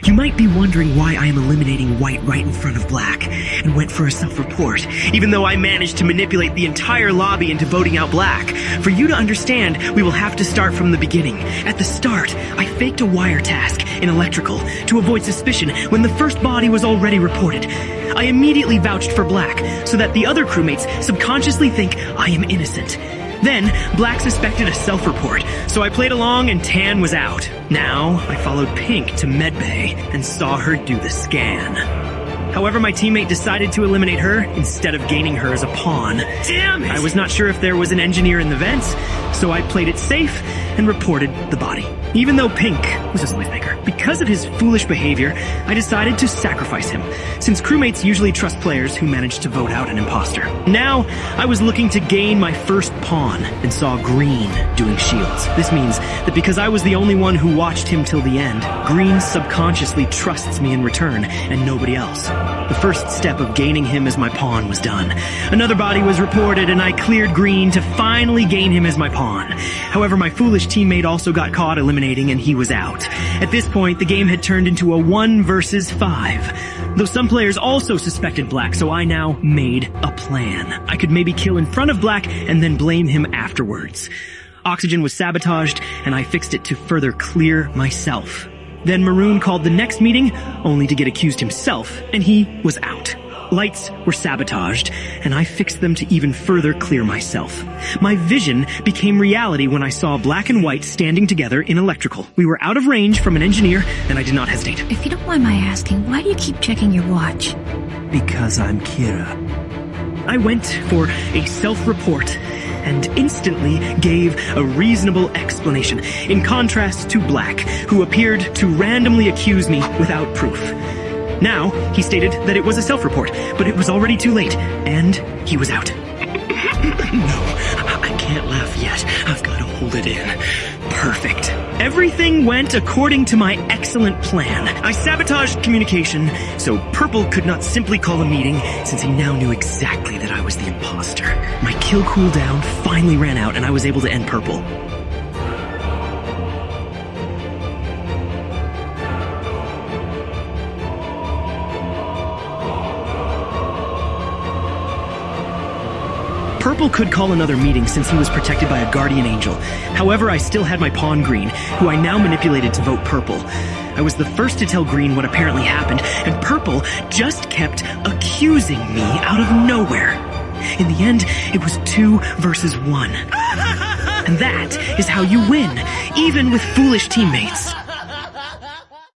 You might be wondering why I am eliminating white right in front of black, and went for a self-report, even though I managed to manipulate the entire lobby into voting out black. For you to understand, we will have to start from the beginning. At the start, I faked a wire task in electrical to avoid suspicion when the first body was already reported. I immediately vouched for black, so that the other crewmates subconsciously think I am innocent. Then, Black suspected a self-report, so I played along and Tan was out. Now, I followed Pink to medbay and saw her do the scan. However, my teammate decided to eliminate her instead of gaining her as a pawn. Damn it! I was not sure if there was an engineer in the vents, so I played it safe and reported the body. Even though Pink was a noisemaker. Because of his foolish behavior, I decided to sacrifice him, since crewmates usually trust players who manage to vote out an imposter. Now, I was looking to gain my first pawn and saw Green doing shields. This means that because I was the only one who watched him till the end, Green subconsciously trusts me in return and nobody else. The first step of gaining him as my pawn was done. Another body was reported and I cleared Green to finally gain him as my pawn. However, my foolish teammate also got caught eliminating and he was out. At this point, the game had turned into a 1 versus 5. Though some players also suspected Black, so I now made a plan. I could maybe kill in front of Black and then blame him afterwards. Oxygen was sabotaged and I fixed it to further clear myself. Then Maroon called the next meeting, only to get accused himself, and he was out. Lights were sabotaged, and I fixed them to even further clear myself. My vision became reality when I saw Black and White standing together in electrical. We were out of range from an engineer, and I did not hesitate. If you don't mind my asking, why do you keep checking your watch? Because I'm Kira. I went for a self-report and instantly gave a reasonable explanation, in contrast to Black, who appeared to randomly accuse me without proof. Now, he stated that it was a self-report, but it was already too late, and he was out. No, I can't laugh yet. I've got to hold it in. Perfect. Everything went according to my excellent plan. I sabotaged communication, so Purple could not simply call a meeting, since he now knew exactly that I was the imposter. My kill cooldown finally ran out, and I was able to end Purple. Purple could call another meeting since he was protected by a guardian angel. However, I still had my pawn Green, who I now manipulated to vote Purple. I was the first to tell Green what apparently happened, and Purple just kept accusing me out of nowhere. In the end, it was 2 versus 1. And that is how you win, even with foolish teammates.